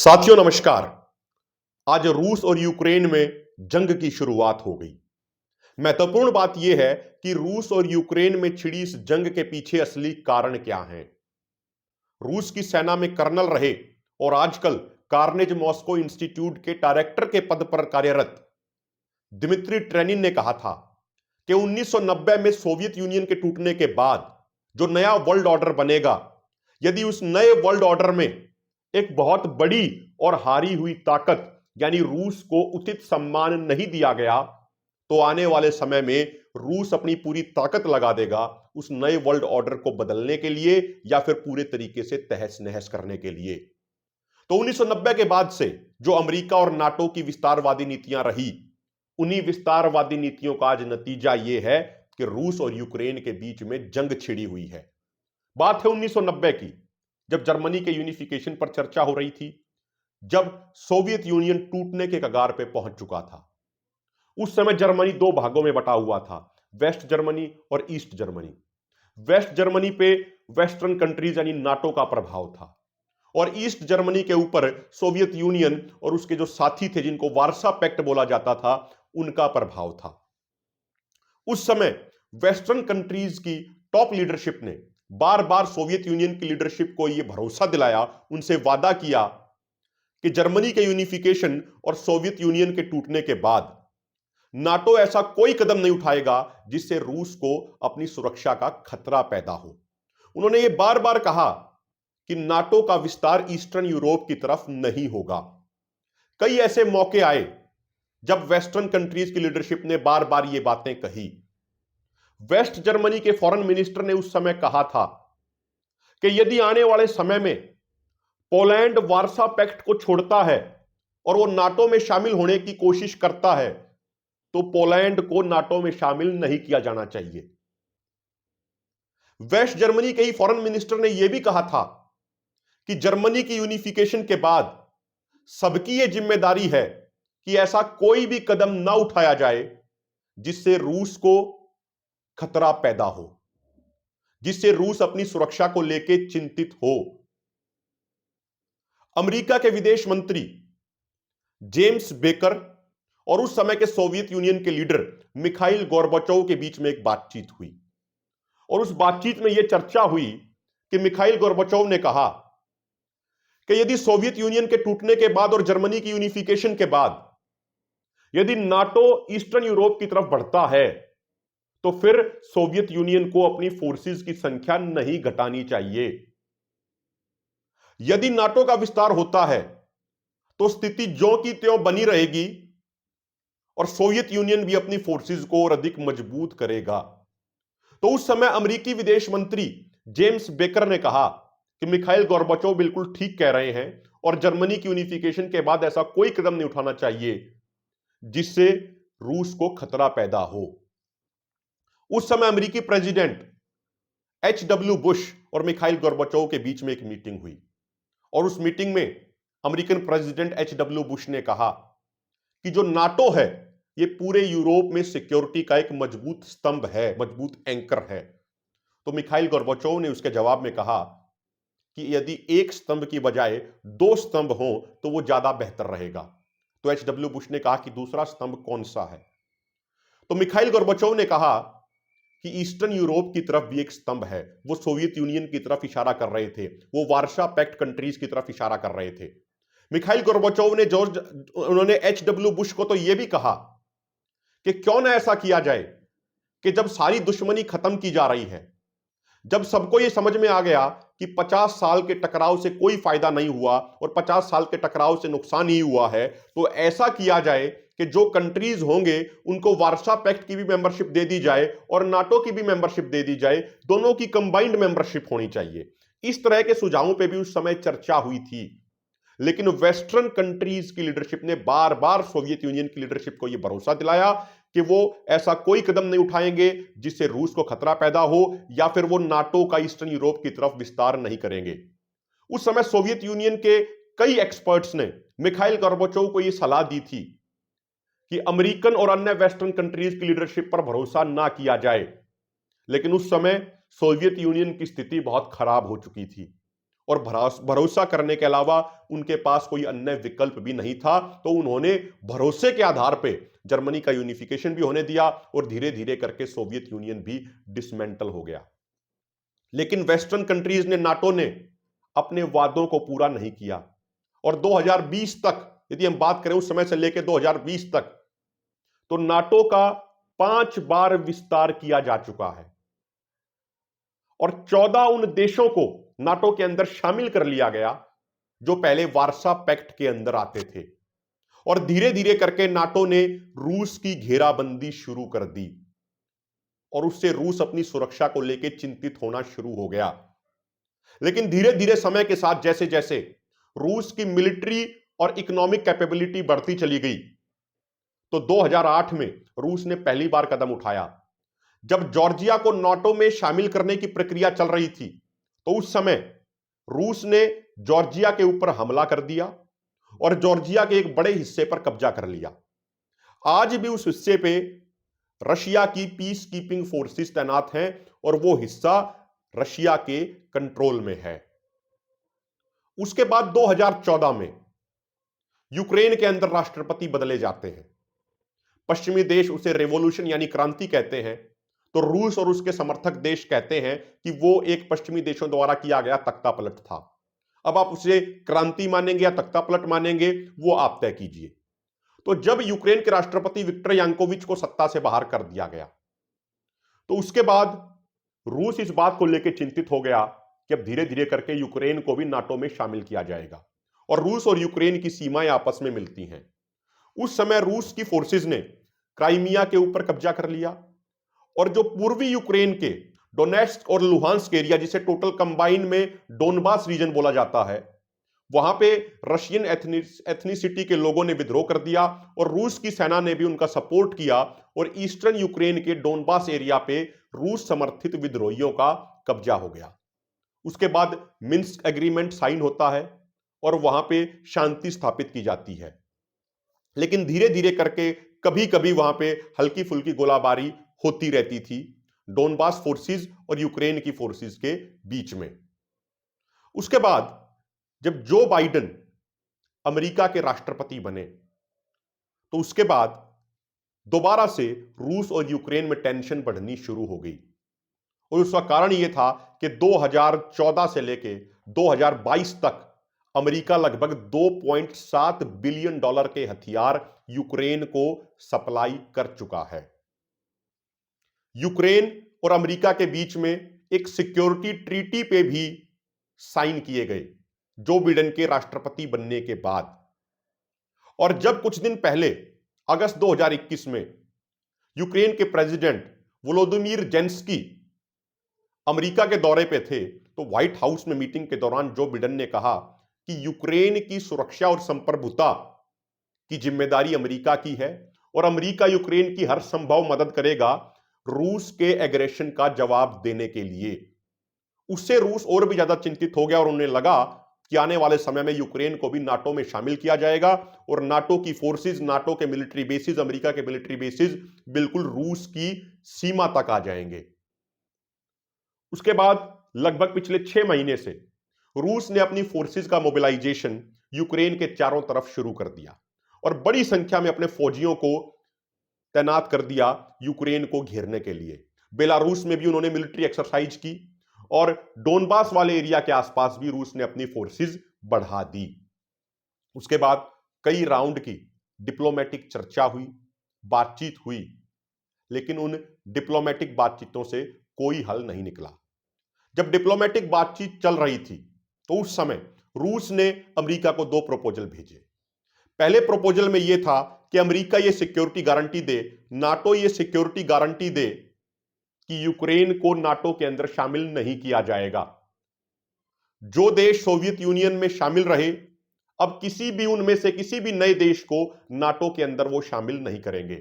साथियों नमस्कार। आज रूस और यूक्रेन में जंग की शुरुआत हो गई। महत्वपूर्ण बात यह है कि रूस और यूक्रेन में छिड़ी इस जंग के पीछे असली कारण क्या है। रूस की सेना में कर्नल रहे और आजकल कार्नेज मॉस्को इंस्टीट्यूट के डायरेक्टर के पद पर कार्यरत दिमित्री ट्रेनिन ने कहा था कि 1990 में सोवियत यूनियन के टूटने के बाद जो नया वर्ल्ड ऑर्डर बनेगा, यदि उस नए वर्ल्ड ऑर्डर में एक बहुत बड़ी और हारी हुई ताकत यानी रूस को उचित सम्मान नहीं दिया गया, तो आने वाले समय में रूस अपनी पूरी ताकत लगा देगा उस नए वर्ल्ड ऑर्डर को बदलने के लिए या फिर पूरे तरीके से तहस नहस करने के लिए। तो 1990 के बाद से जो अमेरिका और नाटो की विस्तारवादी नीतियां रही, उन्हीं विस्तारवादी नीतियों का आज नतीजा यह है कि रूस और यूक्रेन के बीच में जंग छिड़ी हुई है। बात है 1990 की, जब जर्मनी के यूनिफिकेशन पर चर्चा हो रही थी, जब सोवियत यूनियन टूटने के कगार पे पहुंच चुका था। उस समय जर्मनी दो भागों में बटा हुआ था, वेस्ट जर्मनी और ईस्ट जर्मनी। वेस्ट जर्मनी पे वेस्टर्न कंट्रीज यानी नाटो का प्रभाव था और ईस्ट जर्मनी के ऊपर सोवियत यूनियन और उसके जो साथी थे जिनको वार्सा पैक्ट बोला जाता था, उनका प्रभाव था। उस समय वेस्टर्न कंट्रीज की टॉप लीडरशिप ने बार बार सोवियत यूनियन की लीडरशिप को यह भरोसा दिलाया, उनसे वादा किया कि जर्मनी के यूनिफिकेशन और सोवियत यूनियन के टूटने के बाद नाटो ऐसा कोई कदम नहीं उठाएगा जिससे रूस को अपनी सुरक्षा का खतरा पैदा हो। उन्होंने यह बार बार कहा कि नाटो का विस्तार ईस्टर्न यूरोप की तरफ नहीं होगा। कई ऐसे मौके आए जब वेस्टर्न कंट्रीज की लीडरशिप ने बार बार ये बातें कही। वेस्ट जर्मनी के फॉरेन मिनिस्टर ने उस समय कहा था कि यदि आने वाले समय में पोलैंड वार्सा पैक्ट को छोड़ता है और वो नाटो में शामिल होने की कोशिश करता है, तो पोलैंड को नाटो में शामिल नहीं किया जाना चाहिए। वेस्ट जर्मनी के ही फॉरेन मिनिस्टर ने यह भी कहा था कि जर्मनी की यूनिफिकेशन के बाद सबकी यह जिम्मेदारी है कि ऐसा कोई भी कदम ना उठाया जाए जिससे रूस को खतरा पैदा हो, जिससे रूस अपनी सुरक्षा को लेकर चिंतित हो। अमेरिका के विदेश मंत्री जेम्स बेकर और उस समय के सोवियत यूनियन के लीडर मिखाइल गोर्बाचोव के बीच में एक बातचीत हुई और उस बातचीत में यह चर्चा हुई कि मिखाइल गोर्बाचोव ने कहा कि यदि सोवियत यूनियन के टूटने के बाद और जर्मनी की यूनिफिकेशन के बाद यदि नाटो ईस्टर्न यूरोप की तरफ बढ़ता है, तो फिर सोवियत यूनियन को अपनी फोर्सेस की संख्या नहीं घटानी चाहिए। यदि नाटो का विस्तार होता है तो स्थिति ज्यों की त्यों बनी रहेगी और सोवियत यूनियन भी अपनी फोर्सेस को और अधिक मजबूत करेगा। तो उस समय अमेरिकी विदेश मंत्री जेम्स बेकर ने कहा कि मिखाइल गोर्बाचोव बिल्कुल ठीक कह रहे हैं और जर्मनी की यूनिफिकेशन के बाद ऐसा कोई कदम नहीं उठाना चाहिए जिससे रूस को खतरा पैदा हो। उस समय अमेरिकी प्रेसिडेंट एच.डब्ल्यू. बुश और मिखाइल गोर्बाचोव के बीच में एक मीटिंग हुई और उस मीटिंग में अमेरिकन प्रेसिडेंट एच.डब्ल्यू. बुश ने कहा कि जो नाटो है ये पूरे यूरोप में सिक्योरिटी का एक मजबूत स्तंभ है, मजबूत एंकर है। तो मिखाइल गोर्बाचोव ने उसके जवाब में कहा कि यदि एक स्तंभ की बजाय दो स्तंभ हो तो वो ज्यादा बेहतर रहेगा। तो एच.डब्ल्यू. बुश ने कहा कि दूसरा स्तंभ कौन सा है? तो मिखाइल गोर्बाचोव ने कहा कि ईस्टर्न यूरोप की तरफ भी एक स्तंभ है। वो सोवियत यूनियन की तरफ इशारा कर रहे थे, वो वार्सा पैक्ट कंट्रीज की तरफ इशारा कर रहे थे। मिखाइल गोर्बाचोव ने उन्होंने एच.डब्ल्यू. बुश को तो यह भी कहा कि क्यों ना ऐसा किया जाए कि जब सारी दुश्मनी खत्म की जा रही है, जब सबको यह समझ में आ गया कि 50 साल के टकराव से कोई फायदा नहीं हुआ और 50 साल के टकराव से नुकसान ही हुआ है, तो ऐसा किया जाए कि जो कंट्रीज होंगे उनको वार्सा पैक्ट की भी मेंबरशिप दे दी जाए और नाटो की भी मेंबरशिप दे दी जाए, दोनों की कंबाइंड मेंबरशिप होनी चाहिए। इस तरह के सुझावों पर भी उस समय चर्चा हुई थी, लेकिन वेस्टर्न कंट्रीज की लीडरशिप ने बार बार सोवियत यूनियन की लीडरशिप को यह भरोसा दिलाया कि वो ऐसा कोई कदम नहीं उठाएंगे जिससे रूस को खतरा पैदा हो या फिर वो नाटो का ईस्टर्न यूरोप की तरफ विस्तार नहीं करेंगे। उस समय सोवियत यूनियन के कई एक्सपर्ट्स ने मिखाइल गोर्बाचोव को यह सलाह दी थी कि अमेरिकन और अन्य वेस्टर्न कंट्रीज की लीडरशिप पर भरोसा ना किया जाए, लेकिन उस समय सोवियत यूनियन की स्थिति बहुत खराब हो चुकी थी और भरोसा करने के अलावा उनके पास कोई अन्य विकल्प भी नहीं था। तो उन्होंने भरोसे के आधार पे जर्मनी का यूनिफिकेशन भी होने दिया और धीरे धीरे करके सोवियत यूनियन भी डिसमेंटल हो गया। लेकिन वेस्टर्न कंट्रीज ने, नाटो ने अपने वादों को पूरा नहीं किया और 2020 तक, यदि हम बात करें उस समय से लेकर 2020 तक, तो नाटो का 5 बार विस्तार किया जा चुका है और 14 उन देशों को नाटो के अंदर शामिल कर लिया गया जो पहले वार्सा पैक्ट के अंदर आते थे। और धीरे धीरे करके नाटो ने रूस की घेराबंदी शुरू कर दी और उससे रूस अपनी सुरक्षा को लेकर चिंतित होना शुरू हो गया। लेकिन धीरे धीरे समय के साथ जैसे जैसे रूस की मिलिट्री और इकोनॉमिक कैपेबिलिटी बढ़ती चली गई, तो 2008 में रूस ने पहली बार कदम उठाया। जब जॉर्जिया को नाटो में शामिल करने की प्रक्रिया चल रही थी, तो उस समय रूस ने जॉर्जिया के ऊपर हमला कर दिया और जॉर्जिया के एक बड़े हिस्से पर कब्जा कर लिया। आज भी उस हिस्से पे रशिया की पीस कीपिंग फोर्सेस तैनात हैं और वो हिस्सा रशिया के कंट्रोल में है। उसके बाद 2014 में यूक्रेन के अंदर राष्ट्रपति बदले जाते हैं। पश्चिमी देश उसे रेवोल्यूशन यानी क्रांति कहते हैं, तो रूस और उसके समर्थक देश कहते हैं कि वो एक पश्चिमी देशों द्वारा किया गया तख्ता पलट था। अब आप उसे क्रांति मानेंगे या तख्ता पलट मानेंगे, वो आप तय कीजिए। तो जब यूक्रेन के राष्ट्रपति विक्टर यानुकोविच को सत्ता से बाहर कर दिया गया, तो उसके बाद रूस इस बात को लेकर चिंतित हो गया कि अब धीरे धीरे करके यूक्रेन को भी नाटो में शामिल किया जाएगा। और रूस और यूक्रेन की सीमाएं आपस में मिलती हैं। उस समय रूस की फोर्सेस ने क्राइमिया के ऊपर कब्जा कर लिया और जो पूर्वी यूक्रेन के डोनेट्स्क और लुहांस्क एरिया, जिसे टोटल कंबाइन में डोनबास रीजन बोला जाता है, वहां पे रशियन एथनिसिटी के लोगों ने विद्रोह कर दिया और रूस की सेना ने भी उनका सपोर्ट किया और ईस्टर्न यूक्रेन के डोनबास एरिया पे रूस समर्थित विद्रोहियों का कब्जा हो गया। उसके बाद मिन्स्क एग्रीमेंट साइन होता है और वहां पे शांति स्थापित की जाती है। लेकिन धीरे धीरे करके कभी कभी वहां पे हल्की फुल्की गोलाबारी होती रहती थी डोनबास फोर्सेस और यूक्रेन की फोर्सेस के बीच में। उसके बाद जब जो बाइडेन अमेरिका के राष्ट्रपति बने, तो उसके बाद दोबारा से रूस और यूक्रेन में टेंशन बढ़नी शुरू हो गई और उसका कारण यह था कि 2014 से लेके 2022 तक अमेरिका लगभग $2.7 बिलियन के हथियार यूक्रेन को सप्लाई कर चुका है। यूक्रेन और अमेरिका के बीच में एक सिक्योरिटी ट्रीटी पे भी साइन किए गए जो बिडेन के राष्ट्रपति बनने के बाद। और जब कुछ दिन पहले अगस्त 2021 में यूक्रेन के प्रेसिडेंट वोलोदिमीर जेलेंस्की अमेरिका के दौरे पे थे, तो व्हाइट हाउस में मीटिंग के दौरान जो बिडेन ने कहा कि यूक्रेन की सुरक्षा और संप्रभुता की जिम्मेदारी अमेरिका की है और अमेरिका यूक्रेन की हर संभव मदद करेगा रूस के एग्रेशन का जवाब देने के लिए। उससे रूस और भी ज्यादा चिंतित हो गया और उन्हें लगा कि आने वाले समय में यूक्रेन को भी नाटो में शामिल किया जाएगा और नाटो की फोर्सेस, नाटो के मिलिट्री बेसिस, अमेरिका के मिलिट्री बेसिस बिल्कुल रूस की सीमा तक आ जाएंगे। उसके बाद लगभग पिछले 6 महीने से रूस ने अपनी फोर्सेस का मोबिलाइजेशन यूक्रेन के चारों तरफ शुरू कर दिया और बड़ी संख्या में अपने फौजियों को तैनात कर दिया यूक्रेन को घेरने के लिए। बेलारूस में भी उन्होंने मिलिट्री एक्सरसाइज की और डोनबास वाले एरिया के आसपास भी रूस ने अपनी फोर्सेस बढ़ा दी। उसके बाद कई राउंड की डिप्लोमेटिक चर्चा हुई, बातचीत हुई, लेकिन उन डिप्लोमेटिक बातचीतों से कोई हल नहीं निकला। जब डिप्लोमेटिक बातचीत चल रही थी, तो उस समय रूस ने अमेरिका को 2 प्रपोजल भेजे। पहले प्रपोजल में यह था कि अमेरिका ये सिक्योरिटी गारंटी दे, नाटो ये सिक्योरिटी गारंटी दे कि यूक्रेन को नाटो के अंदर शामिल नहीं किया जाएगा। जो देश सोवियत यूनियन में शामिल रहे, अब किसी भी उनमें से किसी भी नए देश को नाटो के अंदर वो शामिल नहीं करेंगे।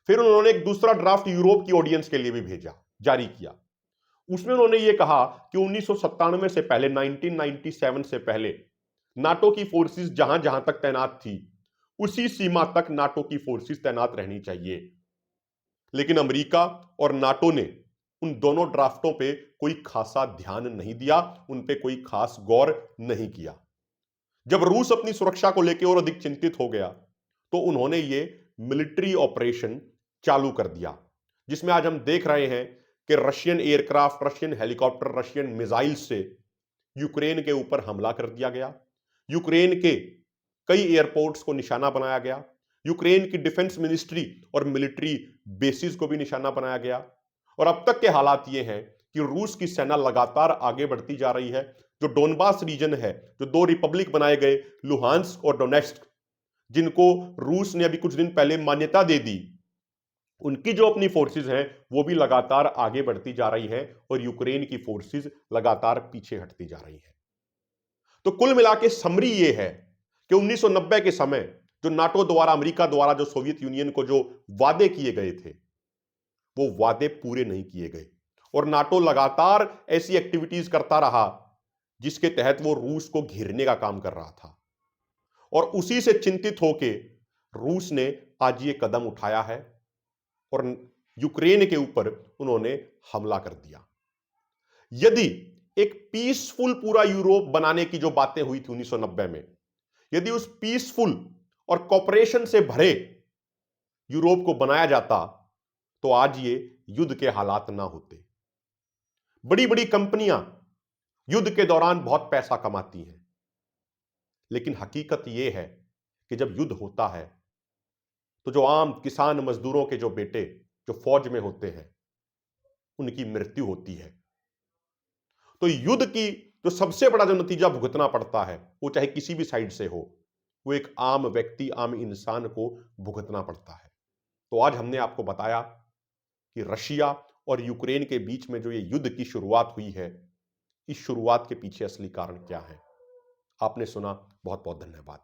फिर उन्होंने एक दूसरा ड्राफ्ट यूरोप की ऑडियंस के लिए भी भेजा, जारी किया। उसमें उन्होंने ये कहा कि 1997 से पहले, 1997 से पहले नाटो की फोर्सेस जहां जहां तक तैनात थी, उसी सीमा तक नाटो की फोर्सेस तैनात रहनी चाहिए। लेकिन अमेरिका और नाटो ने उन दोनों ड्राफ्टों पे कोई खासा ध्यान नहीं दिया, उन पे कोई खास गौर नहीं किया। जब रूस अपनी सुरक्षा को लेकर और अधिक चिंतित हो गया तो उन्होंने ये मिलिट्री ऑपरेशन चालू कर दिया, जिसमें आज हम देख रहे हैं कि Russian aircraft, Russian helicopter, Russian missile से यूक्रेन के ऊपर हमला कर दिया गया। यूक्रेन के कई एयरपोर्ट्स को निशाना बनाया गया। यूक्रेन की डिफेंस मिनिस्ट्री और मिलिट्री बेसिस को भी निशाना बनाया गया। और अब तक के हालात ये हैं कि रूस की सेना लगातार आगे बढ़ती जा रही है। जो डोनबास रीजन है, जो दो रिपब्लिक बनाए गए, लुहांस्क और डोनेट्स्क, जिनको रूस ने अभी कुछ दिन पहले मान्यता दे दी, उनकी जो अपनी फोर्सेस हैं वो भी लगातार आगे बढ़ती जा रही हैं और यूक्रेन की फोर्सेस लगातार पीछे हटती जा रही हैं। तो कुल मिला के समरी ये है कि 1990 के समय जो नाटो द्वारा, अमेरिका द्वारा जो सोवियत यूनियन को जो वादे किए गए थे, वो वादे पूरे नहीं किए गए और नाटो लगातार ऐसी एक्टिविटीज करता रहा जिसके तहत वो रूस को घेरने का काम कर रहा था। और उसी से चिंतित होकर रूस ने आज ये कदम उठाया है और यूक्रेन के ऊपर उन्होंने हमला कर दिया। यदि एक पीसफुल पूरा यूरोप बनाने की जो बातें हुई थी 1990 में, यदि उस पीसफुल और कॉपरेशन से भरे यूरोप को बनाया जाता तो आज ये युद्ध के हालात ना होते। बड़ी बड़ी कंपनियां युद्ध के दौरान बहुत पैसा कमाती हैं, लेकिन हकीकत यह है कि जब युद्ध होता है तो जो आम किसान मजदूरों के जो बेटे जो फौज में होते हैं, उनकी मृत्यु होती है। तो युद्ध की जो सबसे बड़ा जो नतीजा भुगतना पड़ता है, वो चाहे किसी भी साइड से हो, वो एक आम व्यक्ति, आम इंसान को भुगतना पड़ता है। तो आज हमने आपको बताया कि रशिया और यूक्रेन के बीच में जो ये युद्ध की शुरुआत हुई है, इस शुरुआत के पीछे असली कारण क्या है। आपने सुना, बहुत बहुत धन्यवाद।